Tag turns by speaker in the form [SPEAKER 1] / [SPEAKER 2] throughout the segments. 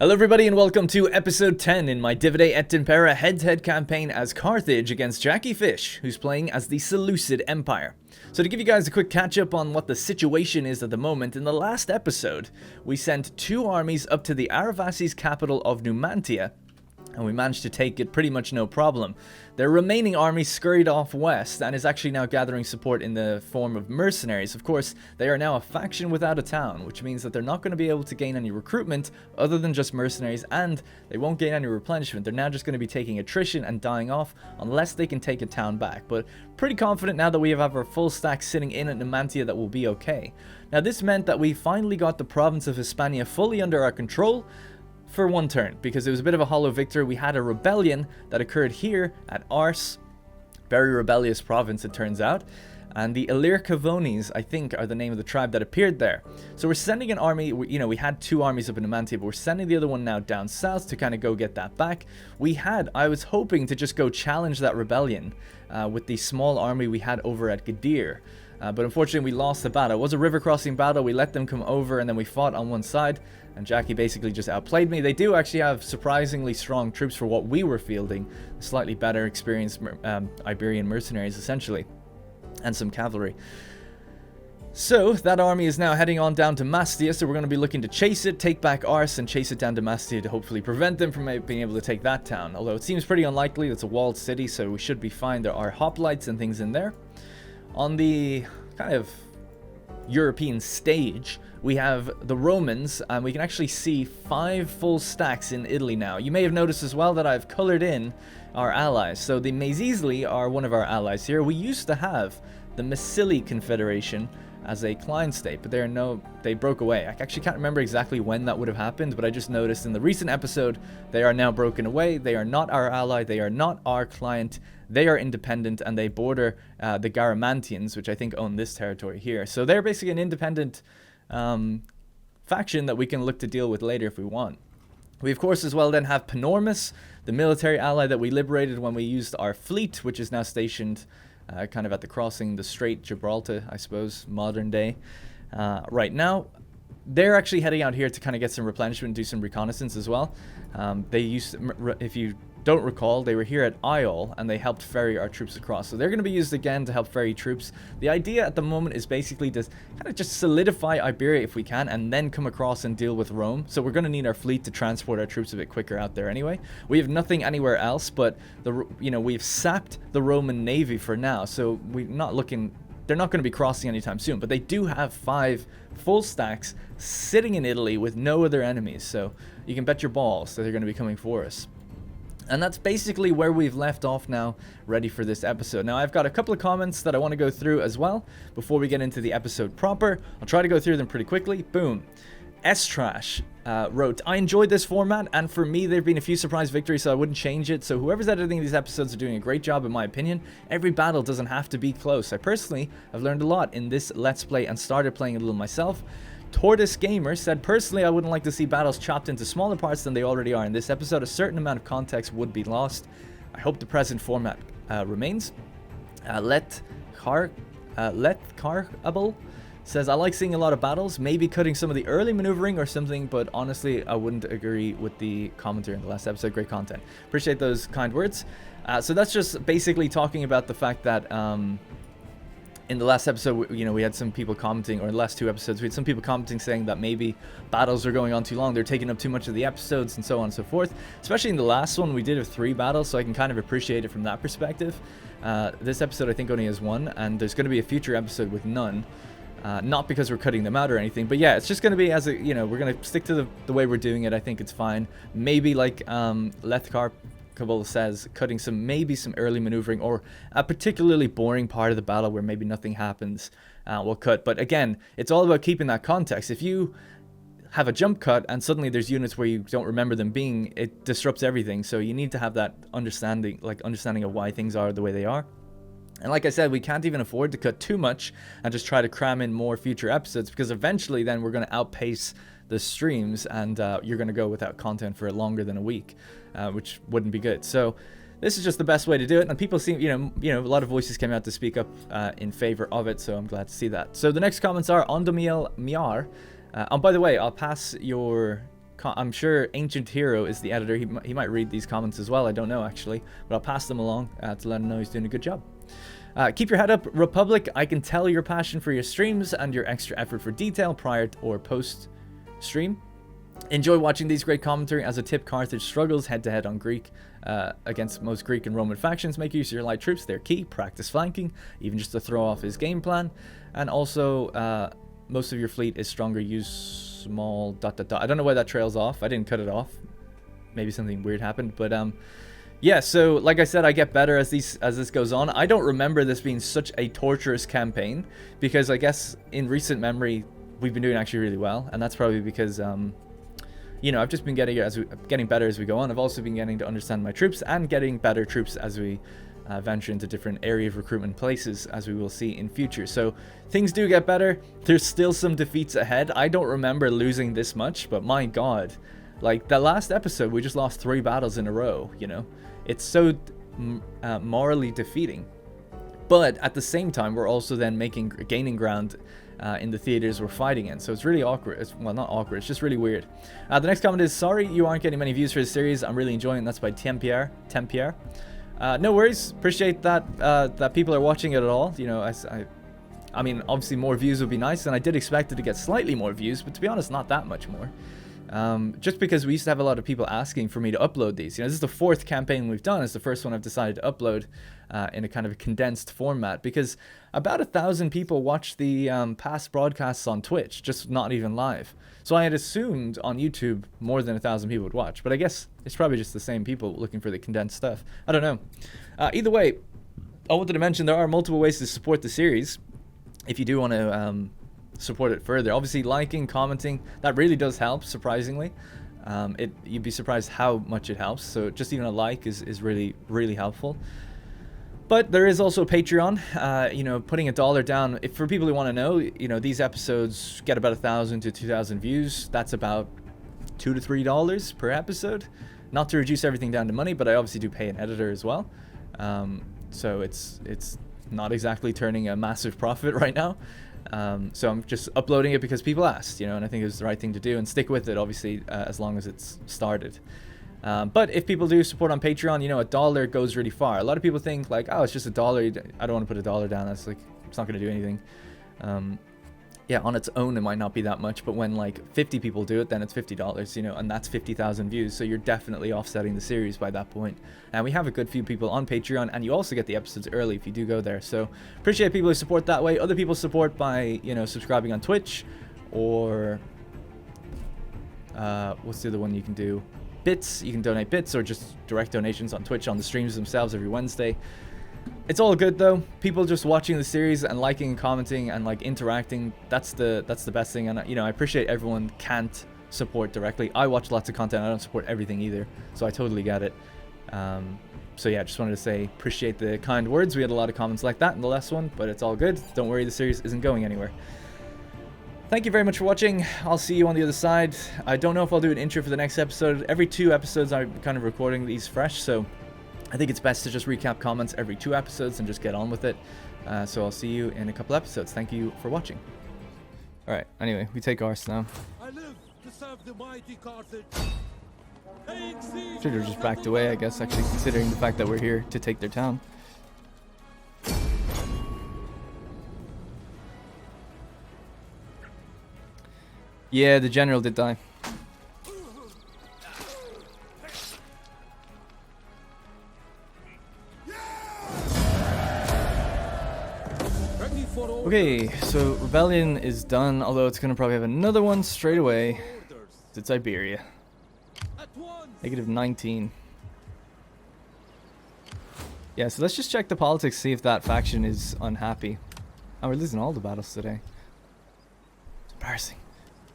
[SPEAKER 1] Hello everybody and welcome to episode 10 in my Et Impera head-to-head campaign as Carthage against JackieFish, who's playing as the Seleucid Empire. So to give you guys a quick catch-up on what the situation is at the moment, in the last episode, we sent 2 armies up to the Aravasi's capital of Numantia, and we managed to take it pretty much no problem. Their remaining army scurried off west and is actually now gathering support in the form of mercenaries. Of course, they are now a faction without a town, which means that they're not going to be able to gain any recruitment other than just mercenaries, and they won't gain any replenishment. They're now just going to be taking attrition and dying off unless they can take a town back. But pretty confident now that we have our full stack sitting in at Numantia that will be okay. Now this meant that we finally got the province of Hispania fully under our control, for one turn, because it was a bit of a hollow victory. We had a rebellion that occurred here at Ars, very rebellious province it turns out, and the Illyricavones, I think, are the name of the tribe that appeared there. So we're sending an army, we had 2 armies up in Numantia, but we're sending the other one now down south to kind of go get that back. I was hoping to just go challenge that rebellion with the small army we had over at Gadir. But unfortunately we lost the battle. It was a river crossing battle. We let them come over and then we fought on one side, and Jackie basically just outplayed me. They do actually have surprisingly strong troops for what we were fielding, slightly better experienced Iberian mercenaries essentially, and some cavalry. So that army is now heading on down to Mastia, so we're going to be looking to chase it, take back Ars, and chase it down to Mastia to hopefully prevent them from being able to take that town. Although it seems pretty unlikely. It's a walled city, so we should be fine. There are hoplites and things in there. On the kind of European stage, we have the Romans, and we can actually see 5 full stacks in Italy now. You may have noticed as well that I've colored in our allies. So the Maesili are one of our allies here. We used to have the Maesili Confederation as a client state, but they broke away. I actually can't remember exactly when that would have happened, but I just noticed in the recent episode they are now broken away. They are not our ally, they are not our client, they are independent, and they border the Garamantians, which I think own this territory here. So they're basically an independent faction that we can look to deal with later if we want. We of course as well then have Panormus, the military ally that we liberated when we used our fleet, which is now stationed kind of at the crossing, the Strait Gibraltar, I suppose, modern day. Right now, they're actually heading out here to kind of get some replenishment and do some reconnaissance as well. If you don't recall, they were here at Iol and they helped ferry our troops across. So they're going to be used again to help ferry troops. The idea at the moment is basically to kind of just solidify Iberia if we can, and then come across and deal with Rome. So we're going to need our fleet to transport our troops a bit quicker out there anyway. We have nothing anywhere else, but we've sapped the Roman navy for now. So they're not going to be crossing anytime soon, but they do have 5 full stacks sitting in Italy with no other enemies. So you can bet your balls that they're going to be coming for us. And that's basically where we've left off now, ready for this episode. Now, I've got a couple of comments that I want to go through as well before we get into the episode proper. I'll try to go through them pretty quickly. Boom. S-Trash wrote, I enjoyed this format, and for me, there have been a few surprise victories, so I wouldn't change it. So whoever's editing these episodes are doing a great job, in my opinion. Every battle doesn't have to be close. I personally have learned a lot in this Let's Play and started playing a little myself. Tortoise Gamer said, personally, I wouldn't like to see battles chopped into smaller parts than they already are. In this episode, a certain amount of context would be lost. I hope the present format remains. Let Carable says, I like seeing a lot of battles, maybe cutting some of the early maneuvering or something, but honestly, I wouldn't agree with the commentary in the last episode. Great content. Appreciate those kind words. So that's just basically talking about the fact that in the last episode, we had some people commenting, or in the last 2 episodes, we had some people commenting saying that maybe battles are going on too long, they're taking up too much of the episodes, and so on and so forth. Especially in the last one, we did have 3 battles, so I can kind of appreciate it from that perspective. This episode, I think, only has 1, and there's going to be a future episode with none. Not because we're cutting them out or anything, but yeah, it's just going to be as a, we're going to stick to the way we're doing it. I think it's fine. Maybe like Lethkar Cabal says, cutting maybe some early maneuvering, or a particularly boring part of the battle where maybe nothing happens, we'll cut. But again, it's all about keeping that context. If you have a jump cut and suddenly there's units where you don't remember them being, it disrupts everything. So you need to have that understanding of why things are the way they are. And like I said, we can't even afford to cut too much and just try to cram in more future episodes, because eventually then we're going to outpace the streams, and you're going to go without content for longer than a week, which wouldn't be good. So this is just the best way to do it, and people seem, a lot of voices came out to speak up in favor of it, so I'm glad to see that. So the next comments are Ondomiel Miar. And by the way, I'll pass your I'm sure Ancient Hero is the editor. He might read these comments as well. I don't know, actually. But I'll pass them along to let him know he's doing a good job. Keep your head up, Republic. I can tell your passion for your streams and your extra effort for detail prior or post stream. Enjoy watching these great commentary. As a tip, Carthage struggles head-to-head on Greek against most Greek and Roman factions. Make use of your light troops. They're key. Practice flanking, even just to throw off his game plan. And also, most of your fleet is stronger. Use small ... I don't know why that trails off. I didn't cut it off. Maybe something weird happened. But yeah, so like I said, I get better as this goes on. I don't remember this being such a torturous campaign, because I guess in recent memory we've been doing actually really well, and that's probably because you know, I've just been getting better as we go on. I've also been getting to understand my troops and getting better troops as we venture into different area of recruitment places, as we will see in future. So things do get better. There's still some defeats ahead. I don't remember losing this much, but my god, like the last episode we just lost 3 battles in a row, you know. It's so morally defeating. But at the same time, we're also then gaining ground in the theaters we're fighting in. So it's really awkward. Well, not awkward. It's just really weird. The next comment is, sorry you aren't getting many views for this series. I'm really enjoying it. That's by Et Impera. No worries. Appreciate that that people are watching it at all. You know, I mean, obviously more views would be nice, and I did expect it to get slightly more views, but to be honest, not that much more. Just because we used to have a lot of people asking for me to upload these. You know, this is the 4th campaign we've done. It's the first one I've decided to upload in a kind of a condensed format, because about 1,000 people watch the past broadcasts on Twitch, just not even live. So I had assumed on YouTube more than 1,000 people would watch, but I guess it's probably just the same people looking for the condensed stuff. I don't know. Either way, I wanted to mention there are multiple ways to support the series if you do want to support it further. Obviously, liking, commenting, that really does help, surprisingly. You'd be surprised how much it helps. So just even a like is really, really helpful. But there is also Patreon. You know, putting $1 down, for people who want to know, you know, these episodes get about 1,000 to 2,000 views. That's about $2 to $3 per episode. Not to reduce everything down to money, but I obviously do pay an editor as well. So it's not exactly turning a massive profit right now. So I'm just uploading it because people asked, you know, and I think it was the right thing to do, and stick with it, obviously, as long as it's started. But if people do support on Patreon, you know, $1 goes really far. A lot of people think like, oh, it's just $1. I don't want to put $1 down. That's like, it's not going to do anything. Yeah, on its own, it might not be that much, but when like 50 people do it, then it's $50, you know, and that's 50,000 views. So you're definitely offsetting the series by that point. And we have a good few people on Patreon, and you also get the episodes early if you do go there. So appreciate people who support that way. Other people support by, you know, subscribing on Twitch, or what's the other one you can do? Bits. You can donate bits, or just direct donations on Twitch on the streams themselves every Wednesday. It's all good though. People just watching the series and liking and commenting and like interacting, that's the best thing. And you know, I appreciate everyone can't support directly. I watch lots of content. I don't support everything either, so I totally get it. So yeah, just wanted to say appreciate the kind words. We had a lot of comments like that in the last one, but it's all good. Don't worry, the series isn't going anywhere. Thank you very much for watching. I'll see you on the other side. I don't know if I'll do an intro for the next episode. Every 2 episodes I'm kind of recording these fresh, so I think it's best to just recap comments every 2 episodes and just get on with it. So I'll see you in a couple episodes. Thank you for watching. Alright, anyway, we take ours now.
[SPEAKER 2] I live to serve the mighty Carthage.
[SPEAKER 1] Should have just backed away, I guess, actually, considering the fact that we're here to take their town. Yeah, the general did die. Okay, so rebellion is done, although it's gonna probably have another one straight away. It's Iberia. -19. Yeah, so let's just check the politics, see if that faction is unhappy. Oh, we're losing all the battles today. It's embarrassing.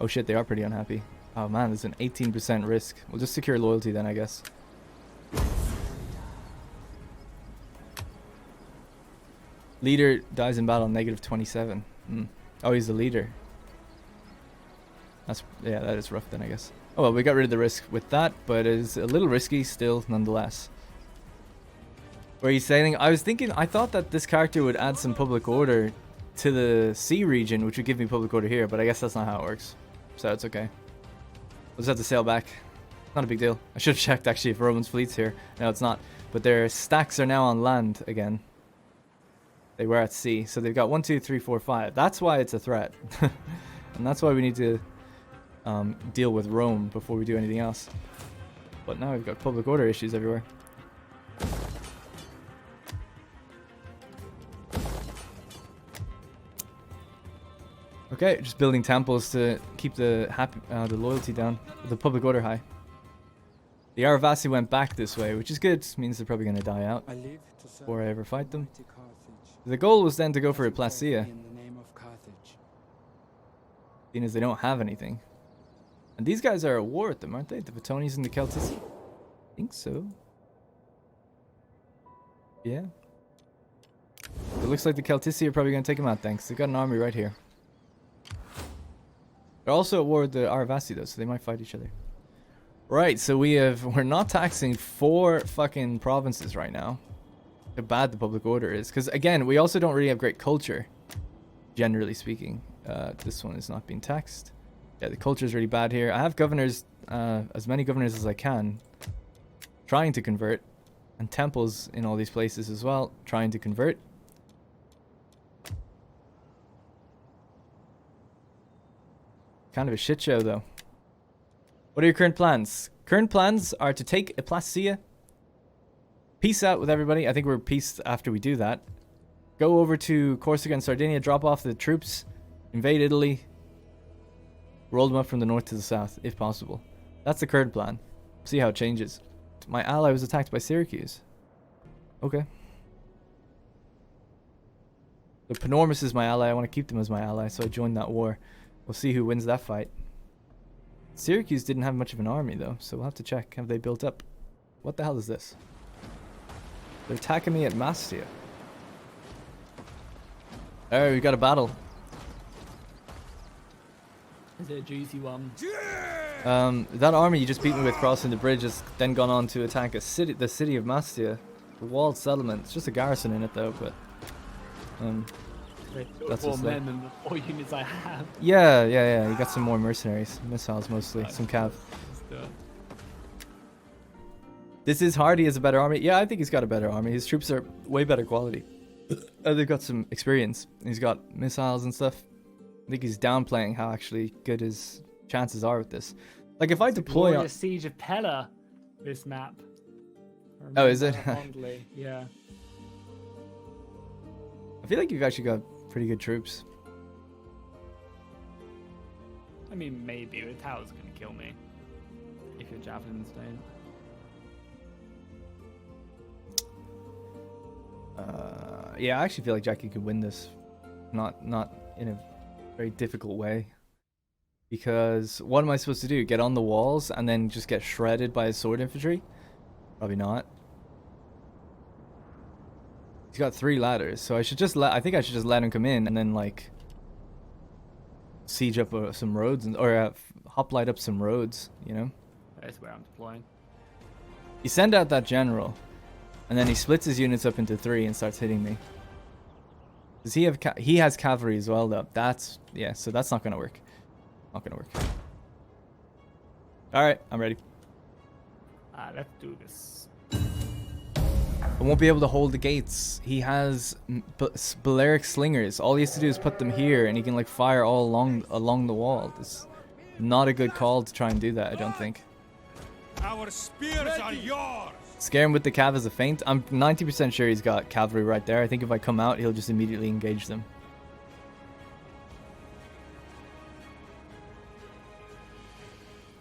[SPEAKER 1] Oh shit, they are pretty unhappy. Oh man, there's an 18% risk. We'll just secure loyalty then, I guess. Leader dies in battle, -27. Oh, he's the leader. Yeah, that is rough then, I guess. Oh well, we got rid of the risk with that, but it's a little risky still, nonetheless. Were you saying? I was thinking, I thought that this character would add some public order to the sea region, which would give me public order here, but I guess that's not how it works. So it's okay. We'll just have to sail back. Not a big deal. I should have checked actually if Roman's fleet's here. No, it's not. But their stacks are now on land again. They were at sea. So they've got 1, 2, 3, 4, 5. That's why it's a threat. And that's why we need to deal with Rome before we do anything else. But now we've got public order issues everywhere. Okay, just building temples to keep the loyalty down, the public order high. The Aravasi went back this way, which is good. Means they're probably going to die out before I ever fight them. The goal was then to go for a Placia, seeing as they don't have anything. And these guys are at war with them, aren't they? The Vitonis and the Celtics? I think so. Yeah. It looks like the Celtici are probably going to take them out, thanks. They've got an army right here. They're also at war with the Aravasi though, so they might fight each other. Right, so we're not taxing 4 fucking provinces right now. How bad the public order is. Because again, we also don't really have great culture, generally speaking. This one is not being taxed. Yeah, the culture is really bad here. I have governors, as many governors as I can, trying to convert. And temples in all these places as well, trying to convert. Kind of a shit show though. What are your current plans? Current plans are to take a Placia. Peace out with everybody. I think we're peace after we do that. Go over to Corsica and Sardinia, drop off the troops, invade Italy, roll them up from the north to the south, if possible. That's the current plan. See how it changes. My ally was attacked by Syracuse. Okay. The Panormus is my ally. I want to keep them as my ally, so I joined that war. We'll see who wins that fight. Syracuse didn't have much of an army, though, so we'll have to check. Have they built up? What the hell is this? They're attacking me at Mastia. Oh, we got a battle.
[SPEAKER 3] Is it a juicy one?
[SPEAKER 1] That army you just beat me with crossing the bridge has then gone on to attack the city of Mastia. The walled settlement. It's just a garrison in it, though, but...
[SPEAKER 3] That's 4 men and the 4 units I have.
[SPEAKER 1] Yeah. You got some more mercenaries. Missiles mostly. Some cav. This is Hardy has a better army. Yeah, I think he's got a better army. His troops are way better quality. They've got some experience. He's got missiles and stuff. I think he's downplaying how actually good his chances are with this. Like if I deploy on...
[SPEAKER 3] the Siege of Pella, this map.
[SPEAKER 1] Oh, is it?
[SPEAKER 3] Yeah.
[SPEAKER 1] I feel like you've actually got pretty good troops.
[SPEAKER 3] I mean, maybe the tower's gonna kill me if your javelins don't.
[SPEAKER 1] Yeah, I actually feel like Jackie could win this. Not in a very difficult way. Because what am I supposed to do? Get on the walls and then just get shredded by his sword infantry? Probably not. He's got 3 ladders, so I should just I think I should just let him come in and then like siege up some roads or hoplite up some roads, you know?
[SPEAKER 3] That's where I'm deploying.
[SPEAKER 1] You send out that general, and then he splits his units up into 3 and starts hitting me. Does he have he has cavalry as well though? That's yeah, so that's not gonna work. Not gonna work. All right, I'm ready.
[SPEAKER 3] Let's do this.
[SPEAKER 1] I won't be able to hold the gates. He has Balearic slingers. All he has to do is put them here, and he can like fire all along the wall. It's not a good call to try and do that, I don't think.
[SPEAKER 2] Our spears are yours.
[SPEAKER 1] Scare him with the cav as a feint. I'm 90% sure he's got cavalry right there. I think if I come out, he'll just immediately engage them.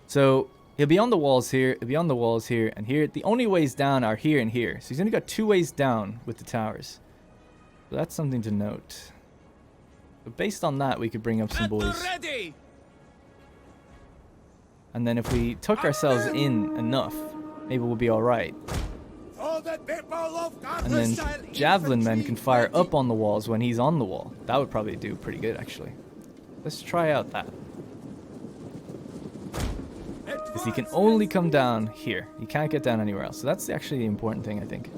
[SPEAKER 1] So he'll be on the walls here, he'll be on the walls here, and here. The only ways down are here and here. So he's only got 2 ways down with the towers. So that's something to note. But based on that, we could bring up some boys. And then if we tuck ourselves in enough, maybe we'll be alright. And then javelin men can fire up on the walls when he's on the wall. That would probably do pretty good, actually. Let's try out that. Because he can only come down here. He can't get down anywhere else. So that's actually the important thing, I think.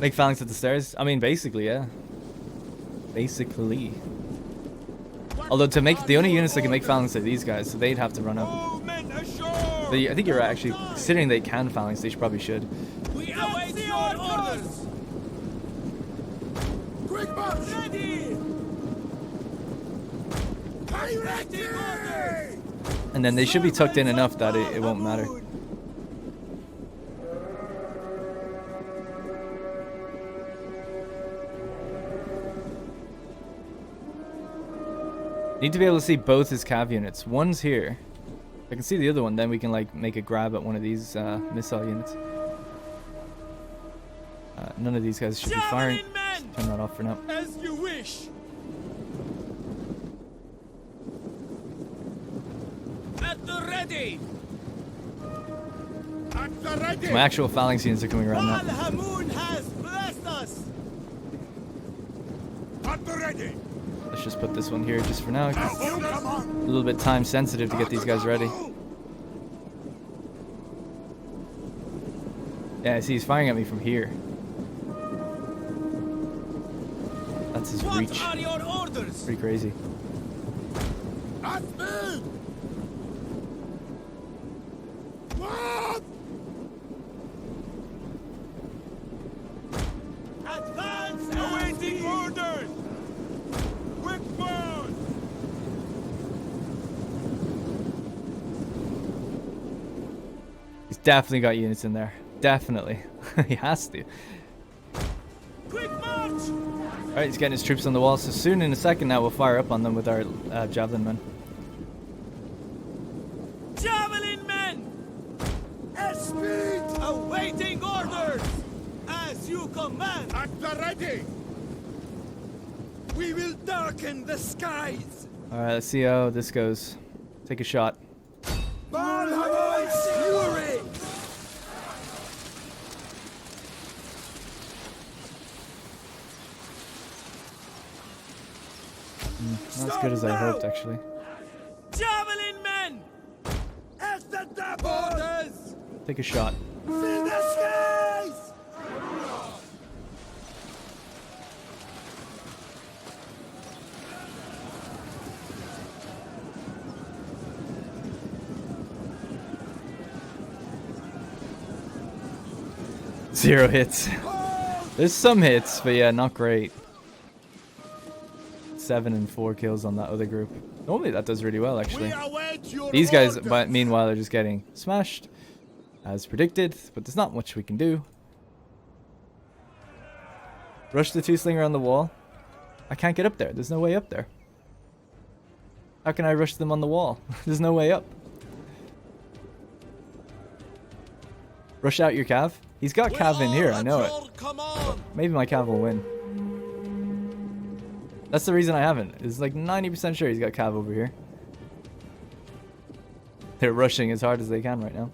[SPEAKER 1] Make phalanx at the stairs? I mean, basically, yeah. Basically. Although to make the only units that can make phalanx are these guys, so they'd have to run up.
[SPEAKER 2] All men ashore!
[SPEAKER 1] But I think you're right, actually. Considering they can phalanx, they probably should.
[SPEAKER 2] We await your orders! Quick march! Ready! Ready!
[SPEAKER 1] And then they should be tucked in enough that it won't matter. Need to be able to see both his cav units. One's here. If I can see the other one, then we can like make a grab at one of these missile units. None of these guys should be firing. Just turn that off for now.
[SPEAKER 2] As you wish! At the ready! At the ready!
[SPEAKER 1] My actual phalanx units are coming around now.
[SPEAKER 2] Al-Hamoon has blessed us! At the ready!
[SPEAKER 1] Let's just put this one here just for now. 'Cause it's a little bit time sensitive to get these guys ready. Yeah, I see he's firing at me from here. That's his reach.
[SPEAKER 2] What are your orders?
[SPEAKER 1] Pretty crazy.
[SPEAKER 2] At me! What? Advance! Awaiting orders! Quick burn!
[SPEAKER 1] He's definitely got units in there. Definitely. He has to.
[SPEAKER 2] Quick march!
[SPEAKER 1] Alright, he's getting his troops on the wall. So soon in a second now we'll fire up on them with our javelin men.
[SPEAKER 2] Javelin men! At speed! Awaiting orders! As you command! At the ready! We will darken the skies!
[SPEAKER 1] Alright, let's see how this goes. Take a shot.
[SPEAKER 2] Balhamoon's fury!
[SPEAKER 1] Not as good as I hoped, actually.
[SPEAKER 2] Javelin men! At the double! Orders!
[SPEAKER 1] Take a shot.
[SPEAKER 2] Fill the skies!
[SPEAKER 1] Zero hits. There's some hits, but yeah, not great. 7 and 4 kills on that other group. Normally that does really well, actually. These guys, but meanwhile, are just getting smashed, as predicted. But there's not much we can do. Rush the two-slinger on the wall. I can't get up there. There's no way up there. How can I rush them on the wall? There's no way up. Rush out your cav. He's got cav in here, I know it. Maybe my cav will win. That's the reason I haven't. It's like 90% sure he's got cav over here. They're rushing as hard as they can right now.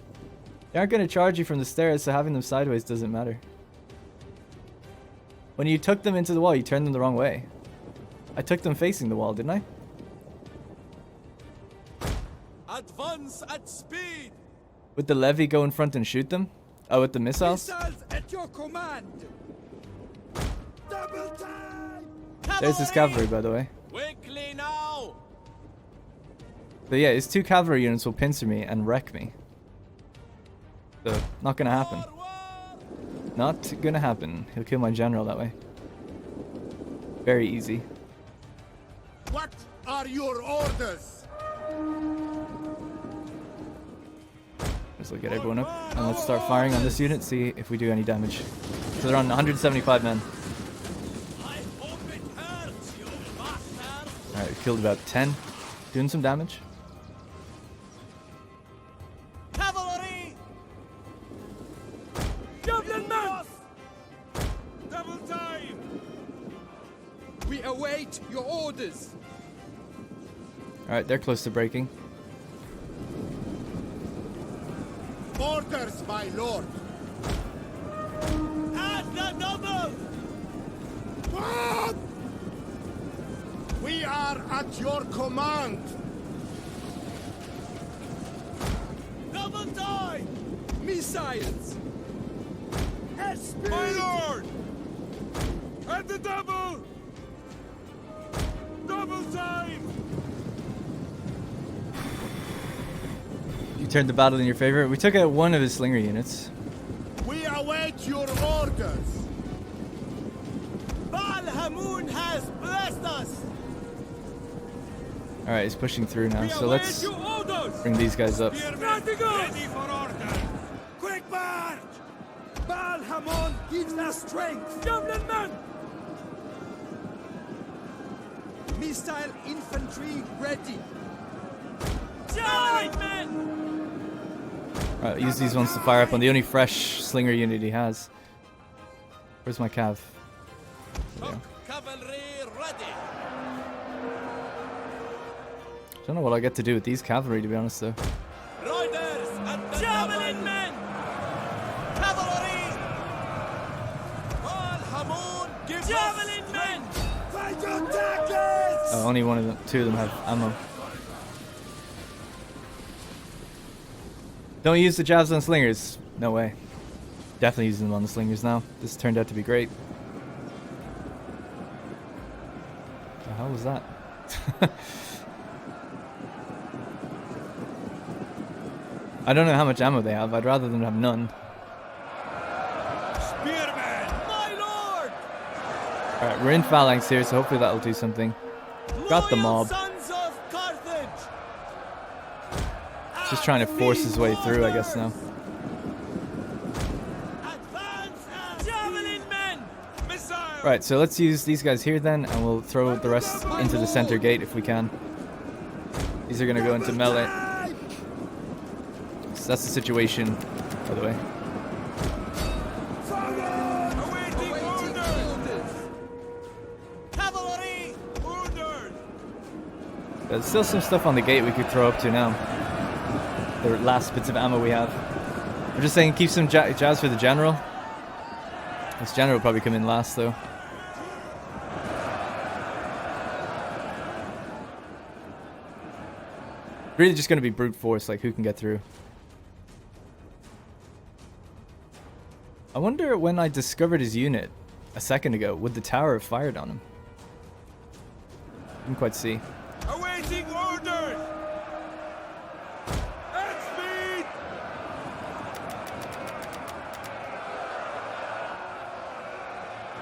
[SPEAKER 1] They aren't going to charge you from the stairs, so having them sideways doesn't matter. When you took them into the wall, you turned them the wrong way. I took them facing the wall, didn't I?
[SPEAKER 2] Advance at speed!
[SPEAKER 1] Would the levy go in front and shoot them? Oh, with the missiles?
[SPEAKER 2] Missiles at your command! Double time!
[SPEAKER 1] There's his cavalry, by the way.
[SPEAKER 2] Quickly now!
[SPEAKER 1] But yeah, his 2 cavalry units will pincer me and wreck me. So, not gonna happen. Not gonna happen. He'll kill my general that way. Very easy.
[SPEAKER 2] What are your orders?
[SPEAKER 1] Let's look at everyone up. And let's start firing on this unit, see if we do any damage. So they're on 175 men. Alright, we killed about 10. Doing some damage.
[SPEAKER 2] Cavalry! Javelin men! Double time! We await your orders.
[SPEAKER 1] Alright, they're close to breaking.
[SPEAKER 2] Orders, my lord. At the double! What? We are at your command. Double time! Missiles! SP! My lord! At the double! Double time!
[SPEAKER 1] You turned the battle in your favor. We took out one of his slinger units.
[SPEAKER 2] We await your orders. Baal Hamun has blessed us.
[SPEAKER 1] Alright, he's pushing through now, so let's bring these guys up.
[SPEAKER 2] Ready for order. Quick march! Baal Hamun gives us strength. Javelin men! Missile infantry ready. Javelin men!
[SPEAKER 1] Alright, use these ones to fire up on the only fresh slinger unit he has. Where's my cav? Yeah.
[SPEAKER 2] Cavalry ready.
[SPEAKER 1] Don't know what I get to do with these cavalry, to be honest, though.
[SPEAKER 2] Riders at the javelin men! Cavalry! Baal Hamun gives javelin men! Fight your targets!
[SPEAKER 1] Oh, only one of them, two of them have ammo. Don't use the jabs on slingers. No way. Definitely using them on the slingers now. This turned out to be great. The hell was that? I don't know how much ammo they have. I'd rather them have none.
[SPEAKER 2] Spearman, my lord!
[SPEAKER 1] Alright, we're in phalanx here, so hopefully that'll do something. Got the mob.
[SPEAKER 2] Sons of Carthage!
[SPEAKER 1] Just trying to force his way through, I guess, now.
[SPEAKER 2] Advance as javelin men! Missile!
[SPEAKER 1] Right, so let's use these guys here then, and we'll throw the rest into the center gate if we can. These are going to go into melee. So that's the situation, by the way.
[SPEAKER 2] Awaiting orders! Cavalry orders!
[SPEAKER 1] There's still some stuff on the gate we could throw up to now. The last bits of ammo we have. I'm just saying, keep some jabs for the general. This general will probably come in last, though. Really just going to be brute force, like who can get through. I wonder when I discovered his unit a second ago, would the tower have fired on him? Didn't quite see.
[SPEAKER 2] Awaiting orders! At speed!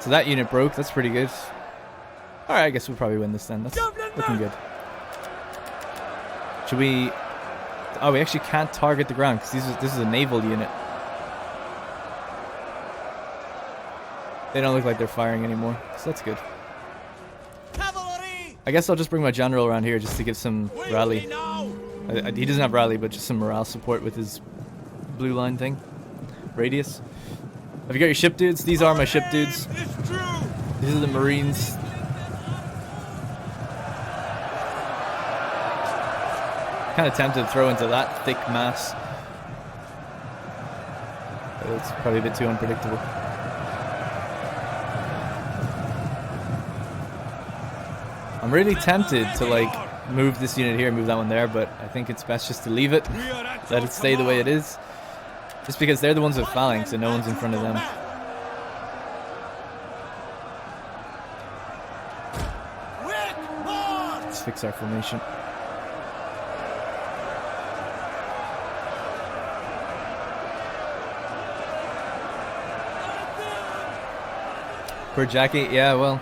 [SPEAKER 1] So that unit broke, that's pretty good. Alright, I guess we'll probably win this then. That's looking good. Should we... Oh, we actually can't target the ground because this is a naval unit. They don't look like they're firing anymore, so that's good.
[SPEAKER 2] Cavalry!
[SPEAKER 1] I guess I'll just bring my general around here just to give some rally. He doesn't have rally, but just some morale support with his blue line thing. Radius. Have you got your ship dudes? These are my ship dudes. These are the Marines. Kind of tempted to throw into that thick mass. But it's probably a bit too unpredictable. I'm really tempted to like move this unit here, move that one there, but I think it's best just to leave it, let it stay the way it is. Just because they're the ones with phalanx and no one's in front of them. Let's fix our formation. Poor Jackie, yeah, well.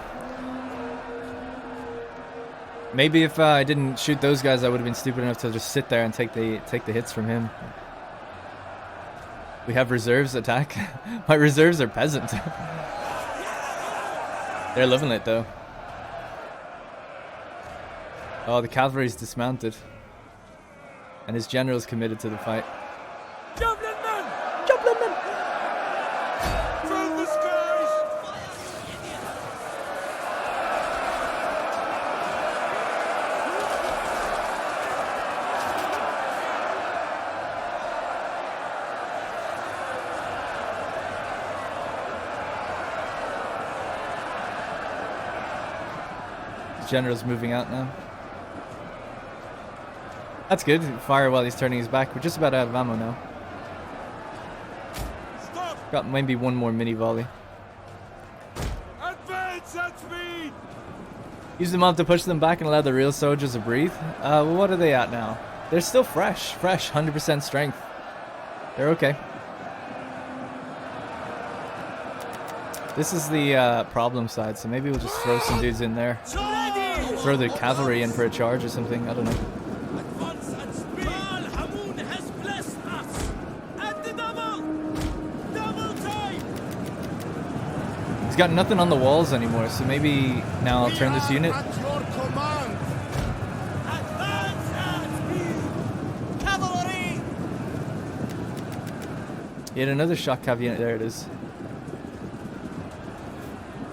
[SPEAKER 1] Maybe if I didn't shoot those guys, I would have been stupid enough to just sit there and take the hits from him. We have reserves attack. My reserves are peasant. They're loving it though. Oh, the cavalry's dismounted. And his general's committed to the fight.
[SPEAKER 2] Javelin men!
[SPEAKER 1] Javelin men!
[SPEAKER 2] From the skies!
[SPEAKER 1] His general's moving out now. That's good. Fire while he's turning his back. We're just about out of ammo now.
[SPEAKER 2] Stop!
[SPEAKER 1] Got maybe one more mini volley.
[SPEAKER 2] Advance at speed!
[SPEAKER 1] Use the mob to push them back and allow the real soldiers to breathe. Well, what are they at now? They're still fresh, 100% strength. They're okay. This is the problem side, so maybe we'll just throw some dudes in there. Throw the cavalry in for a charge or something, I don't know. He's got nothing on the walls anymore, so maybe now I'll turn this unit. Yet another shock cav unit, there it is.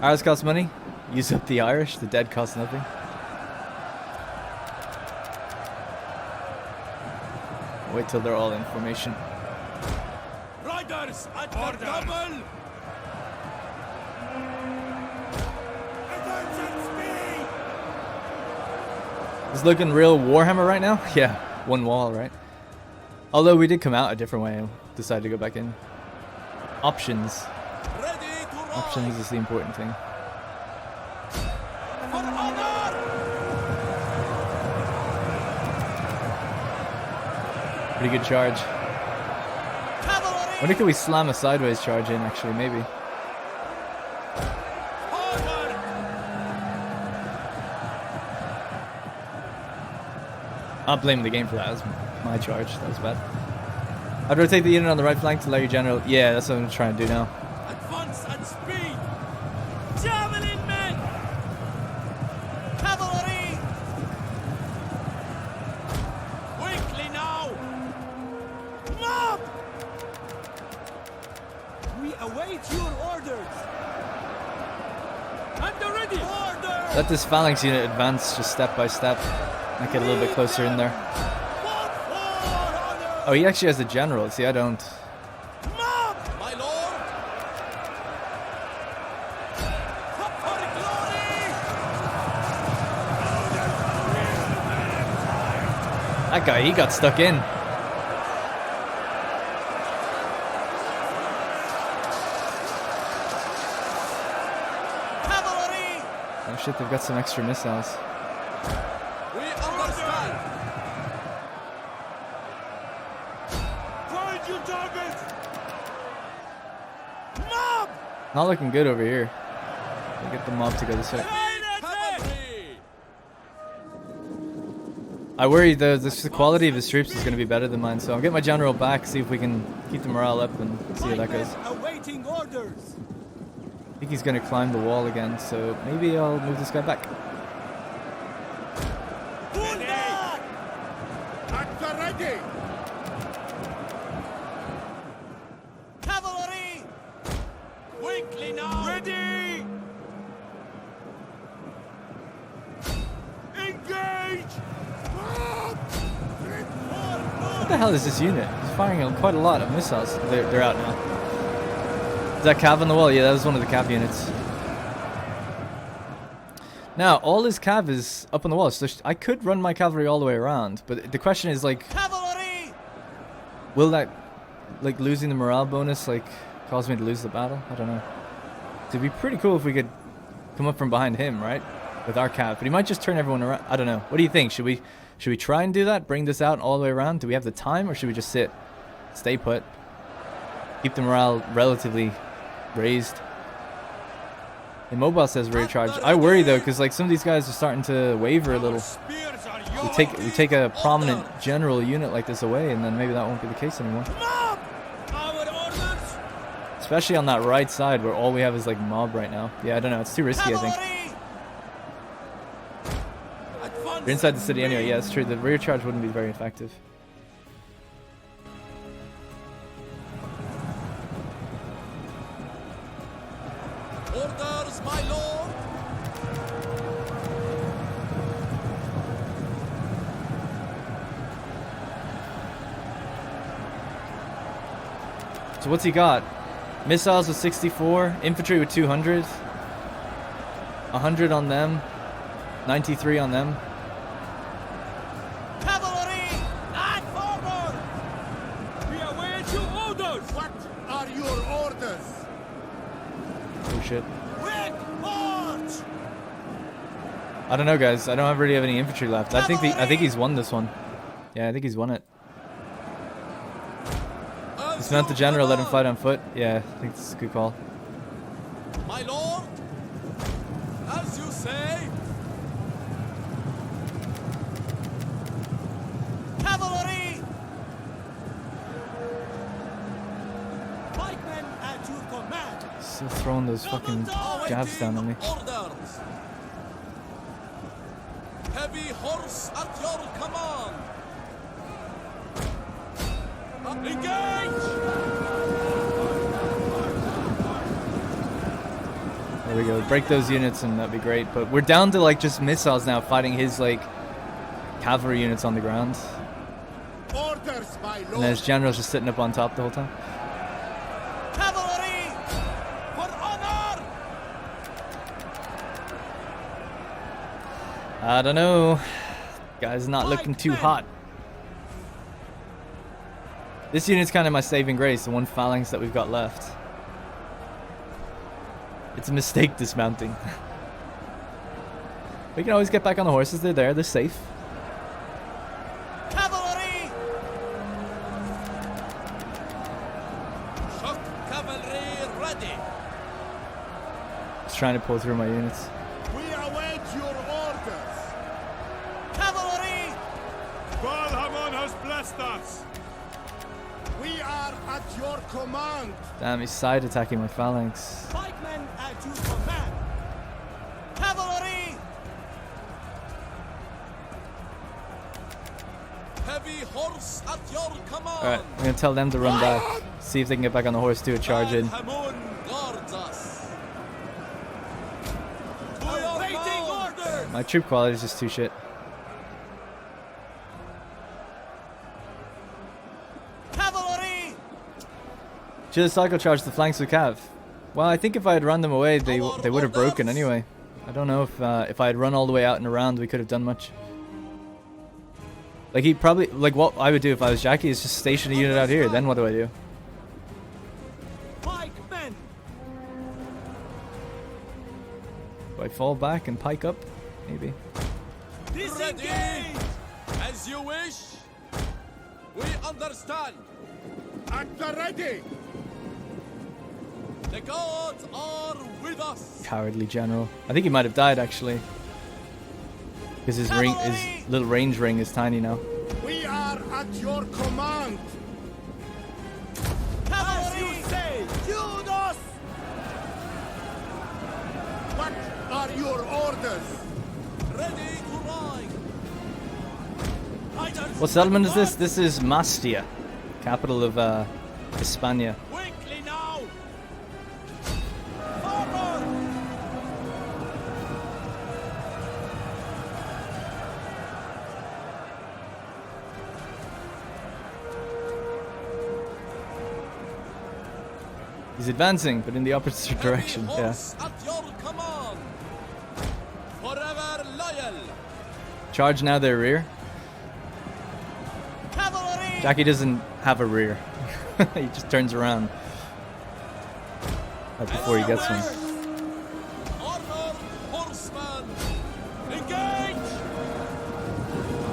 [SPEAKER 1] Ours cost money. Use up the Irish, the dead cost nothing. Wait till they're all in formation.
[SPEAKER 2] Riders at the double!
[SPEAKER 1] It's looking real Warhammer right now. Yeah, one wall, right? Although we did come out a different way and decided to go back in. Options. Options is the important thing. Pretty good charge. Wonder could we slam a sideways charge in actually, maybe. I'll blame the game for that. That was my charge. That was bad. I'd rotate the unit on the right flank to allow your general. Yeah, that's what I'm trying to do now.
[SPEAKER 2] Advance at speed! Javelin men! Cavalry! Quickly now! Mob! We await your orders! Under ready! Order!
[SPEAKER 1] Let this phalanx unit advance just step by step. Make it a little bit closer in there. Oh, he actually has a general. See, I don't.
[SPEAKER 2] Mob! My lord!
[SPEAKER 1] That guy, he got stuck in.
[SPEAKER 2] Cavalry!
[SPEAKER 1] Oh shit, they've got some extra missiles.
[SPEAKER 2] We understand! Find your target! Mob!
[SPEAKER 1] Not looking good over here. We'll get the mob to go this way. I worry the quality of his troops is going to be better than mine, so I'll get my general back, see if we can keep the morale up and see how that goes.
[SPEAKER 2] Awaiting orders.
[SPEAKER 1] I think he's going to climb the wall again, so maybe I'll move this guy back.
[SPEAKER 2] At the ready! Cavalry! Quickly now! Ready! Engage!
[SPEAKER 1] What the hell is this unit? He's firing quite a lot of missiles. They're out now. Is that cav on the wall? Yeah, that was one of the cav units. Now, all his cav is up on the wall, so I could run my cavalry all the way around, but the question is, like,
[SPEAKER 2] Cavalry!
[SPEAKER 1] will that, like, losing the morale bonus, like, cause me to lose the battle? I don't know. It'd be pretty cool if we could come up from behind him, right? With our cav, but he might just turn everyone around. I don't know. What do you think? Should we try and do that? Bring this out all the way around? Do we have the time, or should we just sit? Stay put? Keep the morale relatively raised? Immobile says rear charge. I worry though, because like some of these guys are starting to waver a little. We take a prominent general unit like this away, and then maybe that won't be the case anymore. Especially on that right side where all we have is like mob right now. Yeah, I don't know. It's too risky, I think. We're inside the city anyway. Yeah, it's true. The rear charge wouldn't be very effective.
[SPEAKER 2] Orders, my lord!
[SPEAKER 1] So what's he got? Missiles with 64, infantry with 200, 100 on them, 93 on them.
[SPEAKER 2] Cavalry! And forward! We await your orders! What are your orders?
[SPEAKER 1] Oh shit.
[SPEAKER 2] Quick march!
[SPEAKER 1] I don't know, guys. I don't really have any infantry left. I think he's won this one. Yeah, I think he's won it. Dismount the general, let him fight on foot. Yeah, I think this is a good call.
[SPEAKER 2] My lord, as you say. Cavalry! Pikemen at your command.
[SPEAKER 1] Still throwing those fucking jabs down on me.
[SPEAKER 2] Orders. Heavy horse at your command. Engage!
[SPEAKER 1] There we go. Break those units and that'd be great. But we're down to like just missiles now fighting his like cavalry units on the ground.
[SPEAKER 2] Orders, my lord.
[SPEAKER 1] And then his general's just sitting up on top the whole time.
[SPEAKER 2] Cavalry! For honor!
[SPEAKER 1] I don't know. Guy's not looking too hot. This unit's kind of my saving grace, the one phalanx that we've got left. It's a mistake dismounting. We can always get back on the horses. They're there. They're safe.
[SPEAKER 2] Cavalry! Shock cavalry ready.
[SPEAKER 1] Just trying to pull through my units.
[SPEAKER 2] We await your orders. Cavalry! Balhamon has blessed us. We are at your command.
[SPEAKER 1] Damn, he's side attacking my phalanx.
[SPEAKER 2] Pikemen at your command. Cavalry! Heavy horse at your command.
[SPEAKER 1] Alright, I'm gonna tell them to run back. See if they can get back on the horse, do a charge in.
[SPEAKER 2] Balhamon guards us. Awaiting orders.
[SPEAKER 1] My troop quality is just too shit. Should have cycle charged the flanks with Cav. Well, I think if I had run them away, they would have broken anyway. I don't know if I had run all the way out and around, we could have done much. Like he probably like what I would do if I was Jackie is just station a unit out here. Then what do I do?
[SPEAKER 2] Pikemen.
[SPEAKER 1] Do I fall back and pike up? Maybe.
[SPEAKER 2] Disengage! As you wish. We understand. At the ready. The gods are with us.
[SPEAKER 1] Cowardly general. I think he might have died actually. Because his ring, his little range ring is tiny now.
[SPEAKER 2] We are at your command. As you say, Judas. What are your orders? Ready to ride.
[SPEAKER 1] What settlement is this? This is Mastia, capital of Hispania.
[SPEAKER 2] Quickly now. Forward.
[SPEAKER 1] He's advancing, but in the opposite direction. Yeah.
[SPEAKER 2] At your command. Forever loyal.
[SPEAKER 1] Charge now their rear.
[SPEAKER 2] Cavalry.
[SPEAKER 1] Jackie doesn't have a rear. He just turns around right before he gets one.
[SPEAKER 2] Armor, horseman. Engage.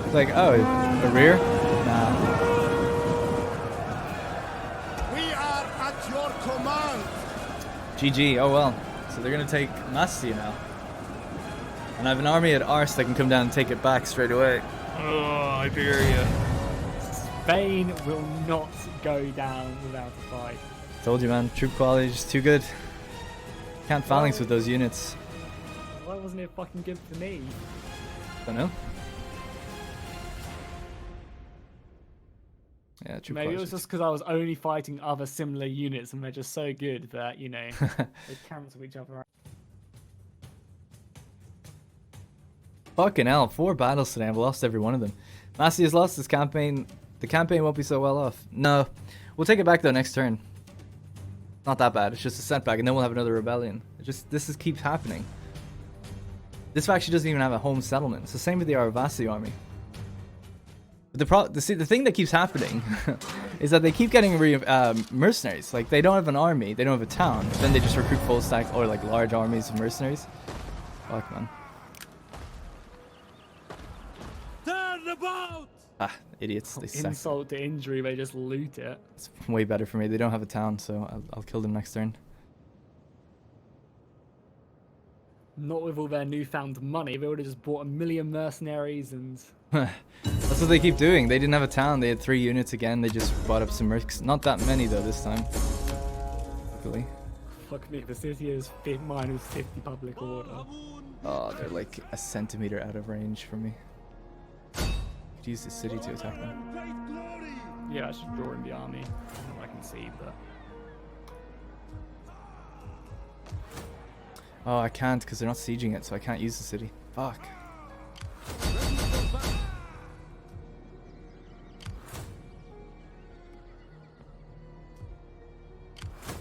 [SPEAKER 1] It's like, oh, a rear? Nah.
[SPEAKER 2] We are at your command.
[SPEAKER 1] GG, oh well. So they're gonna take Mastia now. And I have an army at Ars that can come down and take it back straight away.
[SPEAKER 3] Oh, Iberia. Spain will not go down without a fight.
[SPEAKER 1] Told you, man. Troop quality is just too good. Can't phalanx with those units.
[SPEAKER 3] Why wasn't it fucking good for me?
[SPEAKER 1] Don't know. Yeah, troop
[SPEAKER 3] Maybe it
[SPEAKER 1] quality.
[SPEAKER 3] was just because I was only fighting other similar units and they're just so good that, you know, they cancel each other out.
[SPEAKER 1] Fucking hell, 4 battles today. I've lost every one of them. Mastia's lost this campaign. The campaign won't be so well off. No. We'll take it back though next turn. Not that bad. It's just a setback and then we'll have another rebellion. This keeps happening. This faction doesn't even have a home settlement. It's the same with the Aravasi army. But the thing that keeps happening is that they keep getting mercenaries. Like, they don't have an army, they don't have a town, but then they just recruit full stack or like large armies of mercenaries. Fuck, man.
[SPEAKER 2] Turn about.
[SPEAKER 1] Ah, Idiots. They suck.
[SPEAKER 3] Insult to injury, they just loot it.
[SPEAKER 1] It's way better for me. They don't have a town, so I'll kill them next turn.
[SPEAKER 3] Not with all their newfound money. They would have just bought 1 million mercenaries and...
[SPEAKER 1] That's what they keep doing. They didn't have a town. They had 3 units again. They just bought up some mercs. Not that many, though, this time. Luckily.
[SPEAKER 3] Fuck me, the city is minus 50 public order.
[SPEAKER 1] Oh, they're like a centimeter out of range for me. Could use the city to attack them.
[SPEAKER 3] Yeah, I should draw in the army. I can see, but...
[SPEAKER 1] Oh, I can't because they're not sieging it, so I can't use the city. Fuck.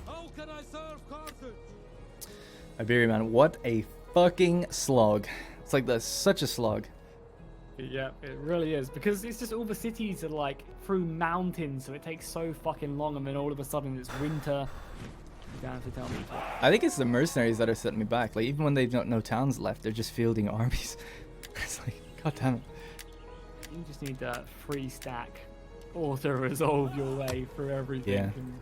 [SPEAKER 2] How can I serve Carthage?
[SPEAKER 1] Iberia, man, what a fucking slog. It's like that's such a slog.
[SPEAKER 3] Yeah, it really is. Because it's just all the cities are like through mountains, so it takes so fucking long, and then all of a sudden it's winter. You don't have to tell me.
[SPEAKER 1] I think it's the mercenaries that are setting me back. Like, even when they've no towns left, they're just fielding armies. It's like, god damn it.
[SPEAKER 3] You just need that free stack auto-resolve your way through everything,
[SPEAKER 1] Yeah.
[SPEAKER 3] and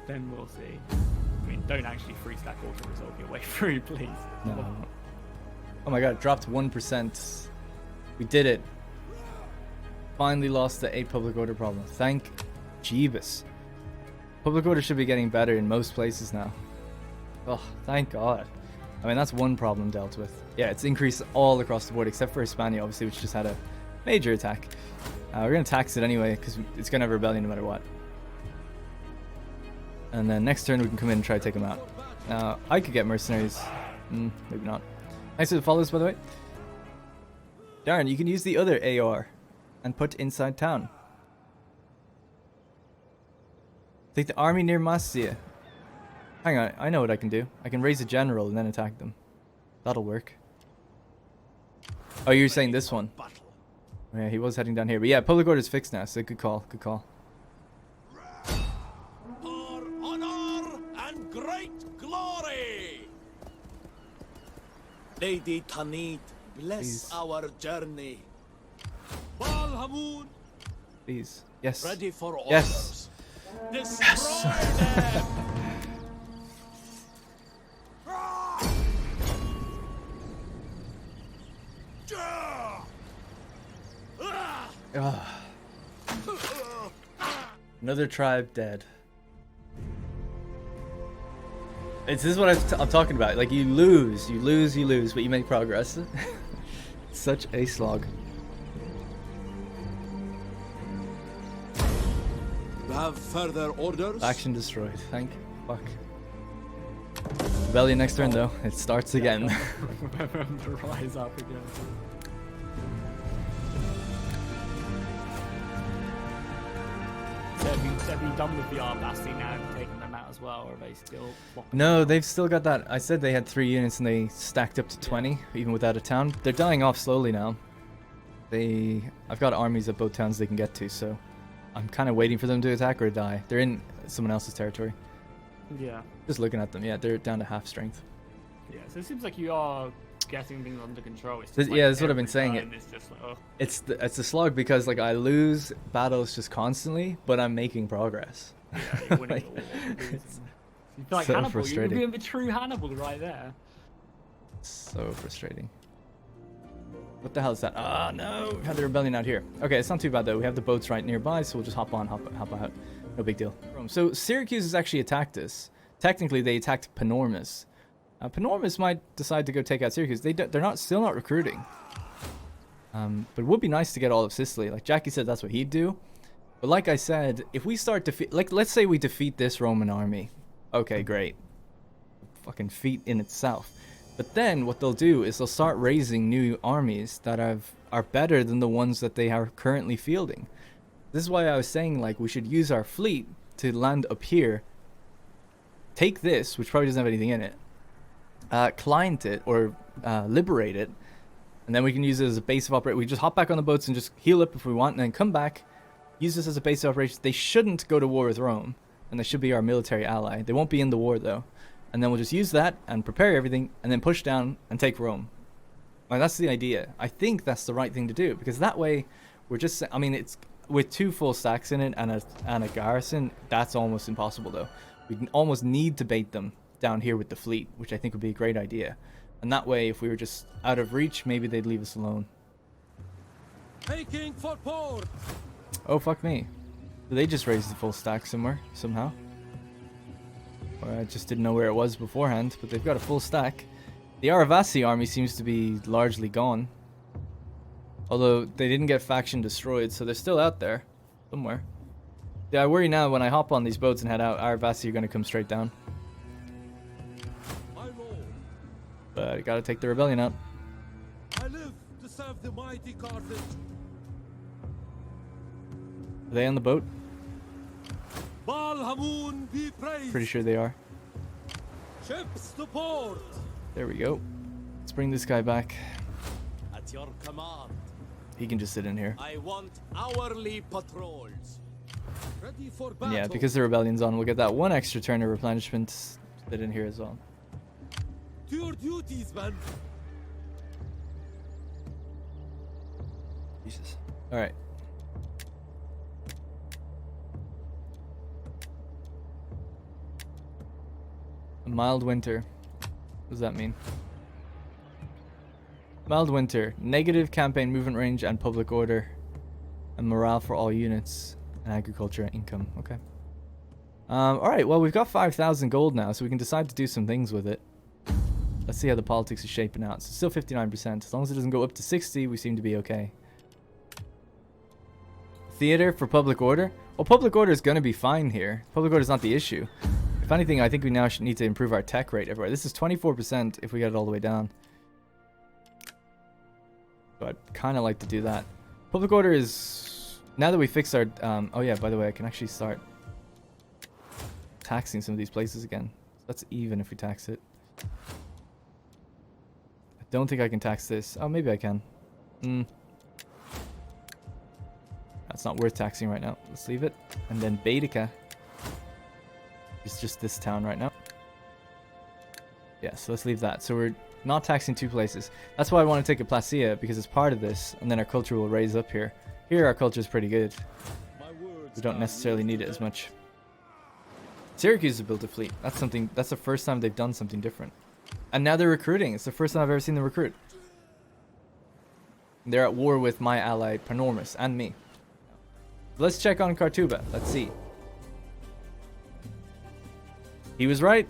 [SPEAKER 3] then we'll see. I mean, don't actually free stack auto-resolve your way through, please.
[SPEAKER 1] No. Oh my god, it dropped 1%. We did it. Finally lost the 8 public order problem. Thank Jeebus. Public order should be getting better in most places now. Oh, thank God. I mean, that's one problem dealt with. Yeah, it's increased all across the board, except for Hispania, obviously, which just had a major attack. We're going to tax it anyway, because it's going to have a rebellion no matter what. And then next turn, we can come in and try to take them out. Now, I could get mercenaries. Maybe not. Thanks for the follows, by the way. Darren, you can use the other AR and put inside town. Take the army near Massia. Hang on, I know what I can do. I can raise a general and then attack them. That'll work. Oh, you're saying this one? Oh, yeah, he was heading down here. But yeah, public order's fixed now, so good call, good call.
[SPEAKER 2] For honor and great glory! Lady Tanit, bless
[SPEAKER 1] Please.
[SPEAKER 2] our journey. Bal Hamun,
[SPEAKER 1] Please. Yes.
[SPEAKER 2] ready for orders.
[SPEAKER 1] Yes.
[SPEAKER 2] Destroy them!
[SPEAKER 1] Ah. Another tribe dead. This is what I'm talking about. Like, you lose, but you make progress. Such a slog.
[SPEAKER 2] You have further orders?
[SPEAKER 1] Action destroyed. Thank fuck. Rebellion next turn though. It starts again.
[SPEAKER 3] To rise up again. So have you done with the Arbasti now? Have you taken them out as well, or are they still flopping?
[SPEAKER 1] No, they've still got that. I said they had 3 units and they stacked up to 20, even without a town. They're dying off slowly now. I've got armies at both towns they can get to, so I'm kind of waiting for them to attack or die. They're in someone else's territory.
[SPEAKER 3] Yeah.
[SPEAKER 1] Just looking at them, yeah, they're down to half strength.
[SPEAKER 3] Yeah, so it seems like you are getting things under control. It's
[SPEAKER 1] This-
[SPEAKER 3] just
[SPEAKER 1] yeah, that's what I've been
[SPEAKER 3] every
[SPEAKER 1] saying.
[SPEAKER 3] turn It's just like, oh.
[SPEAKER 1] It's a slog because like I lose battles just constantly, but I'm making progress.
[SPEAKER 3] Yeah, you're winning
[SPEAKER 1] Like,
[SPEAKER 3] the war. You're losing.
[SPEAKER 1] it's
[SPEAKER 3] You feel like
[SPEAKER 1] so
[SPEAKER 3] Hannibal.
[SPEAKER 1] frustrating.
[SPEAKER 3] You're being the true Hannibal right there.
[SPEAKER 1] So frustrating. What the hell is that? Ah, no! We had the rebellion out here. Okay, it's not too bad though. We have the boats right nearby, so we'll just hop on, hop out. No big deal. So Syracuse has actually attacked us. Technically, they attacked Panormus. Panormus might decide to go take out Syracuse. They're still not recruiting. But it would be nice to get all of Sicily. Like Jackie said, that's what he'd do. But like I said, if we start let's say we defeat this Roman army. Okay, great. Fucking feat in itself. But then what they'll do is they'll start raising new armies that are better than the ones that they are currently fielding. This is why I was saying like we should use our fleet to land up here. Take this, which probably doesn't have anything in it. Client it or liberate it, and then we can use it as a base of operation. We just hop back on the boats and just heal up if we want, and then come back, use this as a base of operations. They shouldn't go to war with Rome, and they should be our military ally. They won't be in the war though, and then we'll just use that and prepare everything, and then push down and take Rome. Well, that's the idea. I think that's the right thing to do because that way we're just. I mean, with 2 full stacks in it and a garrison, that's almost impossible though. We almost need to bait them down here with the fleet, which I think would be a great idea. And that way, if we were just out of reach, maybe they'd leave us alone.
[SPEAKER 2] Taking for port.
[SPEAKER 1] Oh, fuck me. Did they just raise the full stack somewhere, somehow? Or I just didn't know where it was beforehand, but they've got a full stack. The Aravasi army seems to be largely gone. Although, they didn't get faction destroyed, so they're still out there. Somewhere. Yeah, I worry now when I hop on these boats and head out, Aravasi are going to come straight down. But I gotta take the rebellion out.
[SPEAKER 2] I live to serve the mighty Carthage.
[SPEAKER 1] Are they on the boat?
[SPEAKER 2] Baal Hamun be praised.
[SPEAKER 1] Pretty sure they are.
[SPEAKER 2] Ships to port.
[SPEAKER 1] There we go. Let's bring this guy back.
[SPEAKER 2] At your command.
[SPEAKER 1] He can just sit in here.
[SPEAKER 2] I want hourly patrols. Ready for battle.
[SPEAKER 1] Yeah, because the rebellion's on, we'll get that 1 extra turn of replenishment sit in here as well.
[SPEAKER 2] To your duties, man.
[SPEAKER 1] Jesus. Alright. A mild winter. What does that mean? Mild winter. Negative campaign movement range and public order. And morale for all units. And agriculture and income. Okay. Alright, well we've got 5,000 gold now, so we can decide to do some things with it. Let's see how the politics is shaping out. So still 59%. As long as it doesn't go up to 60, we seem to be okay. Theater for public order? Well, public order is going to be fine here. Public order is not the issue. If anything, I think we now should need to improve our tech rate everywhere. This is 24% if we get it all the way down. So I'd kind of like to do that. Public order is... Now that we fixed our... oh yeah, by the way, I can actually start taxing some of these places again. That's even if we tax it. I don't think I can tax this. Oh, maybe I can. That's not worth taxing right now. Let's leave it. And then Baetica is just this town right now. Yeah, so let's leave that. So we're not taxing 2 places. That's why I want to take a Placia, because it's part of this, and then our culture will raise up here. Here our culture is pretty good. We don't necessarily need it as much. Syracuse has built a fleet. That's something. That's the first time they've done something different. And now they're recruiting. It's the first time I've ever seen them recruit. They're at war with my ally Panormus and me. Let's check on Kartuba. Let's see. He was right.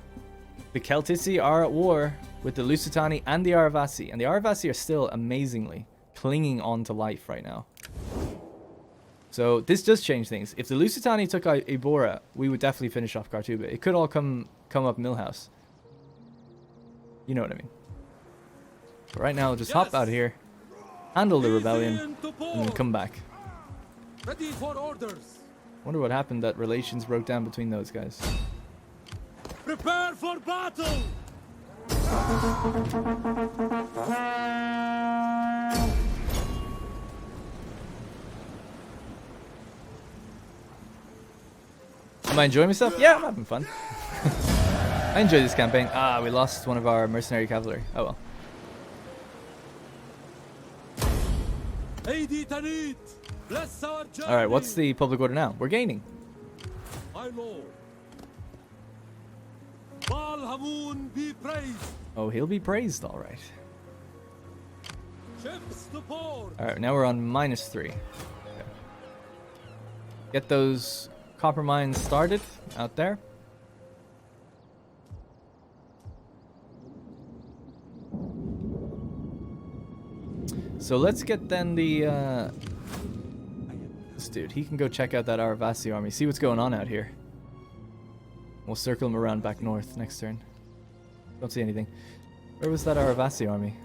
[SPEAKER 1] The Celtici are at war with the Lusitani and the Aravasi. And the Aravasi are still amazingly clinging on to life right now. So this does change things. If the Lusitani took out Ibora, we would definitely finish off Kartuba. It could all come up Millhouse. You know what I mean. But right now, just hop out here, handle the rebellion, and then come back.
[SPEAKER 2] Ready for orders.
[SPEAKER 1] Wonder what happened that relations broke down between those guys.
[SPEAKER 2] Prepare for battle.
[SPEAKER 1] Am I enjoying myself? Yeah, I'm having fun. I enjoy this campaign. Ah, we lost one of our mercenary cavalry. Oh well. Alright, what's the public order now? We're gaining.
[SPEAKER 2] My lord. Baal Hamun be praised.
[SPEAKER 1] Oh, he'll be praised, alright.
[SPEAKER 2] Ships to port.
[SPEAKER 1] Alright, now we're on -3. Okay. Get those copper mines started out there. So let's get then the this dude, he can go check out that Aravasi army, see what's going on out here. We'll circle him around back north next turn. Don't see anything. Where was that Aravasi army?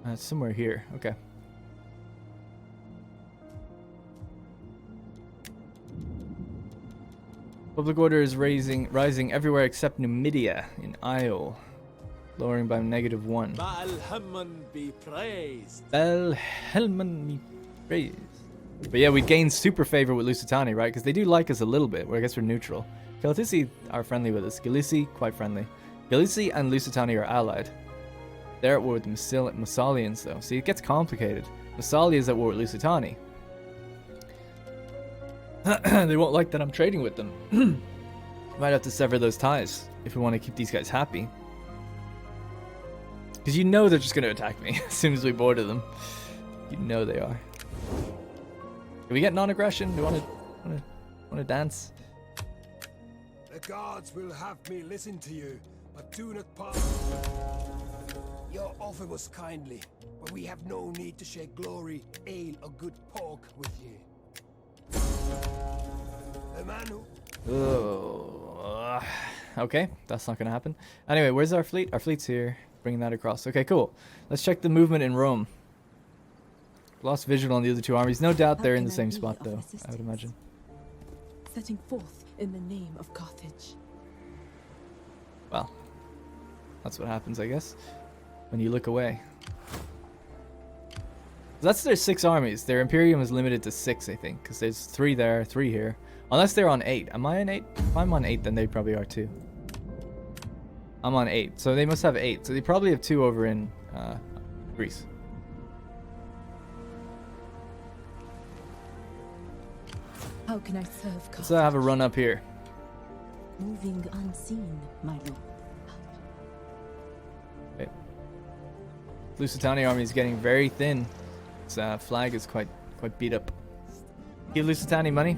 [SPEAKER 1] It's somewhere here. Okay. Public order is rising everywhere except Numidia in Isle. Lowering by -1.
[SPEAKER 2] Baal Hamun be praised.
[SPEAKER 1] Baal Hamun be praised. But yeah, we gained super favor with Lusitani, right? Because they do like us a little bit. Well, I guess we're neutral. Celtici are friendly with us. Galici, quite friendly. Galici and Lusitani are allied. They're at war with the Massalians, though. See, it gets complicated. Massalia is at war with Lusitani. They won't like that I'm trading with them. Might have to sever those ties if we want to keep these guys happy. Because you know they're just going to attack me as soon as we border them. You know they are. Can we get non-aggression? Do you want to dance?
[SPEAKER 2] The gods will have me listen to you, but do not part. Your offer was kindly, but we have no need to share glory, ale, or good pork with you. The man who...
[SPEAKER 1] Oh, okay, that's not gonna happen. Anyway, where's our fleet? Our fleet's here. Bringing that across. Okay, cool. Let's check the movement in Rome. Lost visual on the other two armies. No doubt they're in the same spot, though, I would imagine.
[SPEAKER 4] Setting forth in the name of Carthage.
[SPEAKER 1] Well, that's what happens, I guess, when you look away. That's their 6 armies. Their Imperium is limited to 6, I think, because there's 3 there, 3 here. Unless they're on 8. Am I on 8? If I'm on 8, then they probably are too. I'm on 8, so they must have 8. So they probably have 2 over in Greece.
[SPEAKER 4] How can I serve Carthage?
[SPEAKER 1] Let's have a run up here.
[SPEAKER 4] Moving unseen, my lord.
[SPEAKER 1] Okay. Lusitani army is getting very thin. Its flag is quite beat up. Give Lusitani money.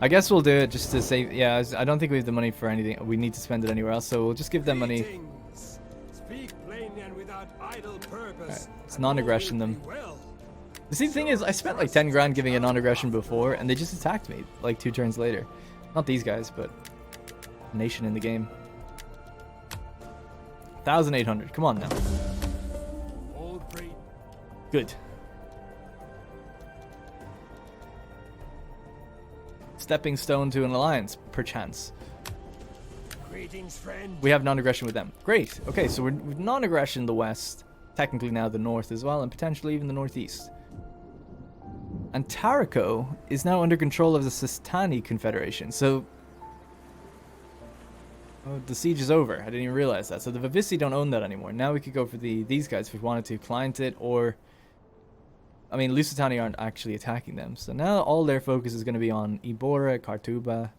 [SPEAKER 1] I guess we'll do it just to save. Yeah, I don't think we have the money for anything. We need to spend it anywhere else, so we'll just give them money.
[SPEAKER 2] Greetings. Speak plainly and without idle purpose.
[SPEAKER 1] Right, let's non-aggression them. The same thing is, I spent like 10 grand giving a non-aggression before, and they just attacked me like 2 turns later. Not these guys, but a nation in the game. 1,800. Come on now. Good. Stepping stone to an alliance, perchance.
[SPEAKER 2] Greetings, friend.
[SPEAKER 1] We have non-aggression with them. Great. Okay, so we're non-aggression in the west, technically now the north as well, and potentially even the northeast. And Tarico is now under control of the Sistani Confederation. So the siege is over. I didn't even realize that. So the Vivissi don't own that anymore. Now we could go for these guys if we wanted to client it, or I mean, Lusitani aren't actually attacking them. So now all their focus is going to be on Ibora, Cartuba.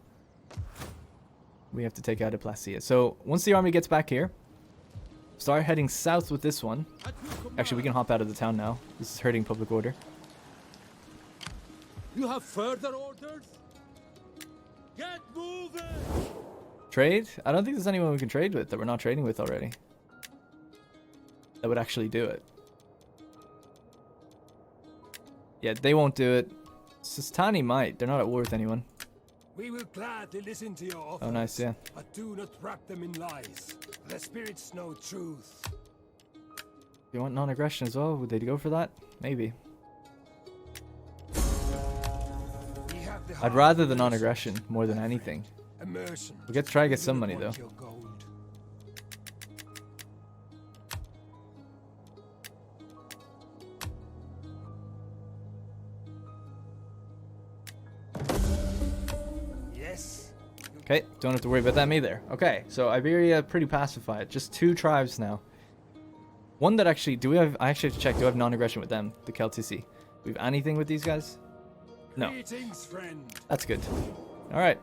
[SPEAKER 1] We have to take out Placia. So once the army gets back here, start heading south with this one. Actually, we can hop out of the town now. This is hurting public order.
[SPEAKER 2] You have further orders? Get moving!
[SPEAKER 1] Trade? I don't think there's anyone we can trade with that we're not trading with already. That would actually do it. Yeah, they won't do it. Sistani might. They're not at war with anyone.
[SPEAKER 2] We will gladly listen to your offers.
[SPEAKER 1] Oh, nice, yeah.
[SPEAKER 2] But do not wrap them in lies. The spirits know truth.
[SPEAKER 1] You want non-aggression as well? Would they go for that? Maybe. I'd rather the non-aggression more than anything.
[SPEAKER 2] Immersion.
[SPEAKER 1] We'll try to get some money though.
[SPEAKER 2] Yes.
[SPEAKER 1] Okay, don't have to worry about them either. Okay, so Iberia pretty pacified. Just 2 tribes now. One that actually, do we have? I actually have to check. Do I have non-aggression with them? The Celtici. Do we have anything with these guys? No.
[SPEAKER 2] Greetings, friend.
[SPEAKER 1] That's good. All right.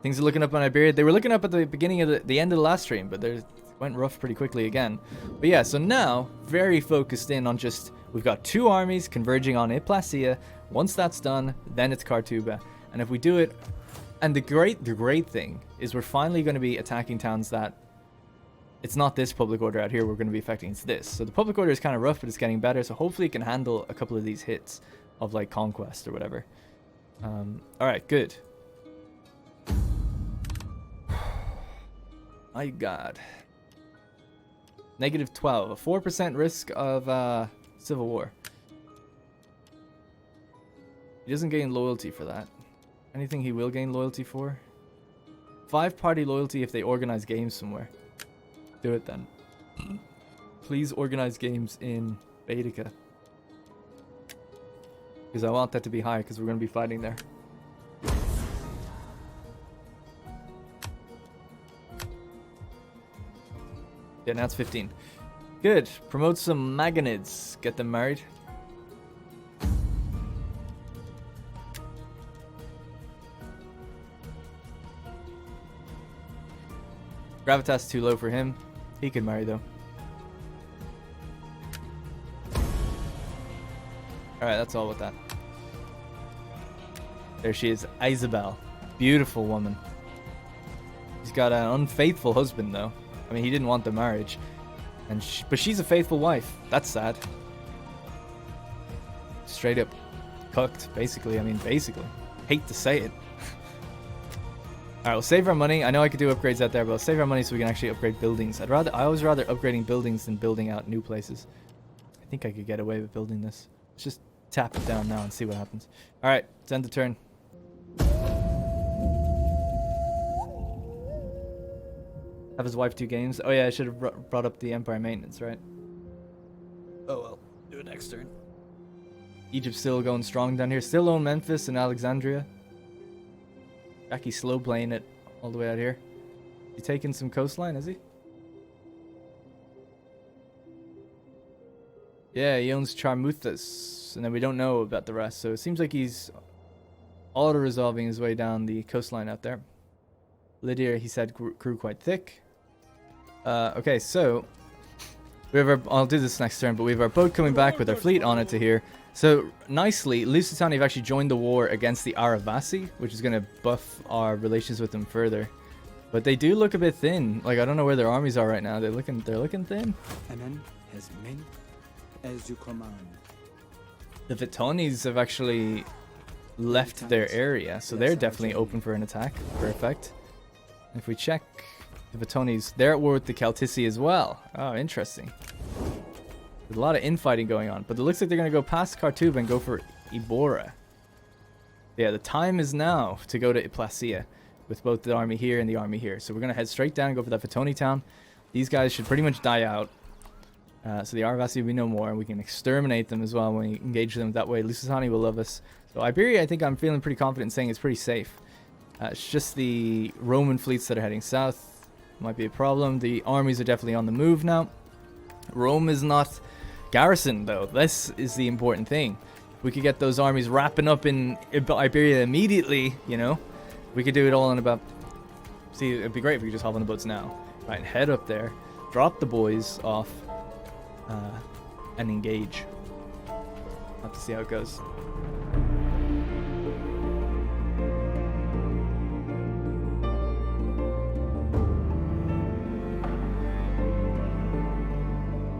[SPEAKER 1] Things are looking up on Iberia. They were looking up at the beginning of the end of the last stream, but they went rough pretty quickly again. But yeah, so now very focused in on just we've got 2 armies converging on Placia. Once that's done, then it's Cartuba. And if we do it, and the great thing is we're finally going to be attacking towns that it's not this public order out here we're going to be affecting, it's this. So the public order is kind of rough, but it's getting better. So hopefully it can handle a couple of these hits of like conquest or whatever. All right, good. My God. -12, a 4% risk of civil war. He doesn't gain loyalty for that. Anything he will gain loyalty for? 5-party loyalty if they organize games somewhere. Do it then. Please organize games in Baetica. Because I want that to be high, because we're going to be fighting there. Yeah, now it's 15. Good. Promote some Magonids. Get them married. Gravitas too low for him. He could marry though. Alright, that's all with that. There she is, Isabel. Beautiful woman. She's got an unfaithful husband though. I mean, he didn't want the marriage. But she's a faithful wife. That's sad. Straight up cooked, basically. I mean, basically. Hate to say it. Alright, we'll save our money. I know I could do upgrades out there, but I'll save our money so we can actually upgrade buildings. I always rather upgrading buildings than building out new places. I think I could get away with building this. Let's just tap it down now and see what happens. Alright, let's end the turn. Have his wife 2 games. Oh yeah, I should have brought up the Empire maintenance, right? Oh well, do it next turn. Egypt's still going strong down here. Still own Memphis and Alexandria. Jackie's slow playing it all the way out here. He taking some coastline, is he? Yeah, he owns Charmuthas, and then we don't know about the rest. So it seems like he's auto-resolving his way down the coastline out there. Lydia, he said, grew quite thick. Okay, so we have our, I'll do this next turn, but we have our boat coming back with our fleet on it to here. So nicely, Lusitania have actually joined the war against the Aravasi, which is going to buff our relations with them further. But they do look a bit thin. Like, I don't know where their armies are right now. They're looking thin.
[SPEAKER 5] Amen has men as you command.
[SPEAKER 1] The Vitonis have actually left their area, so they're definitely open for an attack. Perfect. If we check the Vitonis, they're at war with the Celtici as well. Oh, interesting. There's a lot of infighting going on, but it looks like they're going to go past Khartoum and go for Ibora. Yeah, the time is now to go to Placia with both the army here and the army here. So we're going to head straight down and go for that Vitoni town. These guys should pretty much die out. So the Aravasi will be no more, and we can exterminate them as well when we engage them that way. Lusitania will love us. So Iberia, I think I'm feeling pretty confident in saying it's pretty safe. It's just the Roman fleets that are heading south. Might be a problem. The armies are definitely on the move now. Rome is not garrisoned, though. This is the important thing. We could get those armies wrapping up in Iberia immediately, you know. We could do it all in about... See, it'd be great if we could just hop on the boats now. Right, head up there. Drop the boys off. And engage. Have to see how it goes.